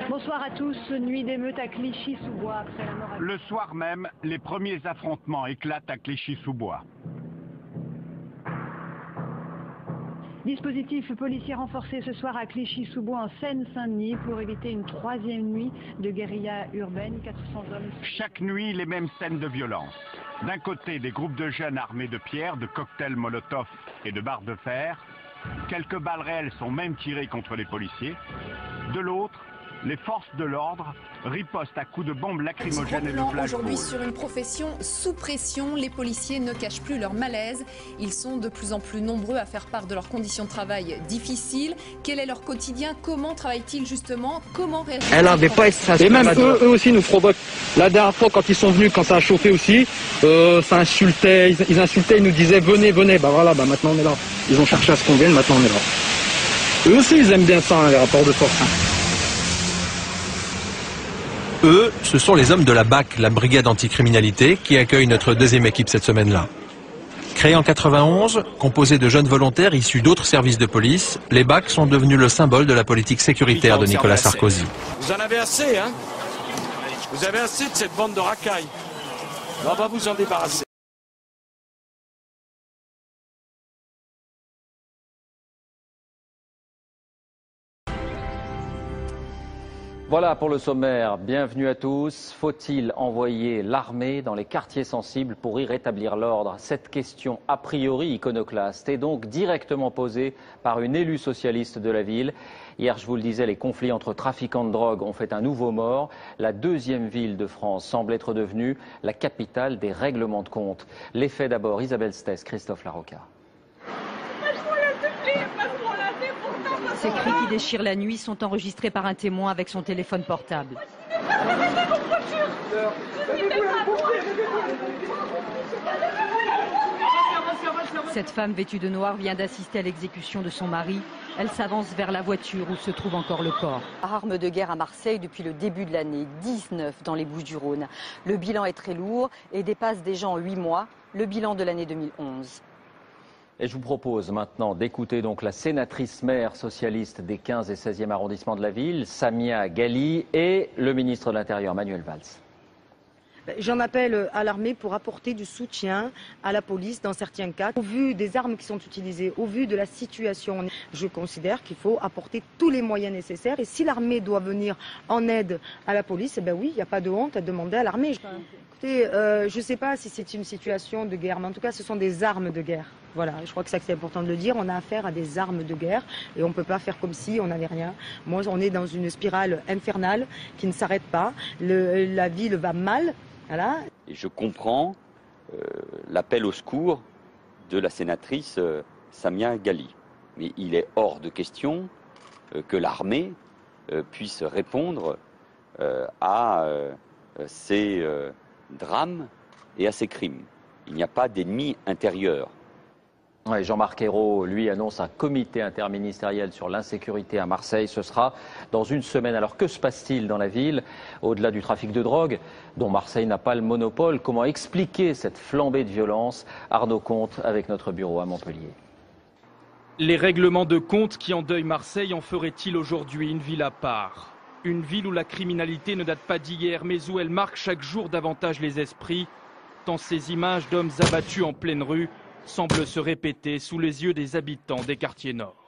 Bonsoir à tous. Nuit d'émeute à Clichy-sous-Bois après la mort. Le soir même, les premiers affrontements éclatent à Clichy-sous-Bois. Dispositif policier renforcé ce soir à Clichy-sous-Bois en Seine-Saint-Denis pour éviter une troisième nuit de guérilla urbaine. 400 hommes. Chaque nuit, les mêmes scènes de violence. D'un côté, des groupes de jeunes armés de pierres, de cocktails Molotov et de barres de fer. Quelques balles réelles sont même tirées contre les policiers. De l'autre, les forces de l'ordre ripostent à coups de bombes lacrymogènes et de flashballs. Aujourd'hui sur une profession sous pression, les policiers ne cachent plus leur malaise. Ils sont de plus en plus nombreux à faire part de leurs conditions de travail difficiles. Quel est leur quotidien? Comment travaillent-ils justement? Comment réagissent-ils? Elle n'avait pas extra. Et même eux aussi nous provoquent. La dernière fois quand ils sont venus, quand ça a chauffé aussi, ça insultait, ils insultaient, ils nous disaient venez, venez. Bah voilà, bah maintenant on est là. Ils ont cherché à ce qu'on vienne, maintenant on est là. Eux aussi ils aiment bien ça, hein, les rapports de force. Hein. Eux, ce sont les hommes de la BAC, la brigade anticriminalité, qui accueille notre deuxième équipe cette semaine-là. Créée en 91, composée de jeunes volontaires issus d'autres services de police, les BAC sont devenus le symbole de la politique sécuritaire de Nicolas Sarkozy. Vous en avez assez, hein? Vous avez assez de cette bande de racailles. On va vous en débarrasser. Voilà pour le sommaire. Bienvenue à tous. Faut-il envoyer l'armée dans les quartiers sensibles pour y rétablir l'ordre? Cette question a priori iconoclaste est donc directement posée par une élue socialiste de la ville. Hier, je vous le disais, les conflits entre trafiquants de drogue ont fait un nouveau mort. La deuxième ville de France semble être devenue la capitale des règlements de compte. Les faits d'abord, Isabelle Stess, Christophe Larocca. Ces cris qui déchirent la nuit sont enregistrés par un témoin avec son téléphone portable. Cette femme vêtue de noir vient d'assister à l'exécution de son mari. Elle s'avance vers la voiture où se trouve encore le corps. Armes de guerre à Marseille depuis le début de l'année, 19 dans les Bouches-du-Rhône. Le bilan est très lourd et dépasse déjà en 8 mois le bilan de l'année 2011. Et je vous propose maintenant d'écouter donc la sénatrice maire socialiste des 15 et 16e arrondissements de la ville, Samia Ghali, et le ministre de l'Intérieur, Manuel Valls. J'en appelle à l'armée pour apporter du soutien à la police dans certains cas. Au vu des armes qui sont utilisées, au vu de la situation, je considère qu'il faut apporter tous les moyens nécessaires. Et si l'armée doit venir en aide à la police, eh ben oui, il n'y a pas de honte à demander à l'armée. Écoutez, je ne sais pas si c'est une situation de guerre, mais en tout cas, ce sont des armes de guerre. Voilà, je crois que c'est important de le dire. On a affaire à des armes de guerre et on ne peut pas faire comme si on n'avait rien. Moi, on est dans une spirale infernale qui ne s'arrête pas. La ville va mal. Voilà. Et je comprends l'appel au secours de la sénatrice Samia Ghali. Mais il est hors de question que l'armée puisse répondre à ces drames et à ces crimes. Il n'y a pas d'ennemi intérieur. Ouais, Jean-Marc Ayrault, lui, annonce un comité interministériel sur l'insécurité à Marseille. Ce sera dans une semaine. Alors que se passe-t-il dans la ville, au-delà du trafic de drogue, dont Marseille n'a pas le monopole? Comment expliquer cette flambée de violence? Arnaud Comte avec notre bureau à Montpellier. Les règlements de compte qui endeuillent Marseille en feraient-ils aujourd'hui une ville à part? Une ville où la criminalité ne date pas d'hier, mais où elle marque chaque jour davantage les esprits, tant ces images d'hommes abattus en pleine rue semble se répéter sous les yeux des habitants des quartiers nord.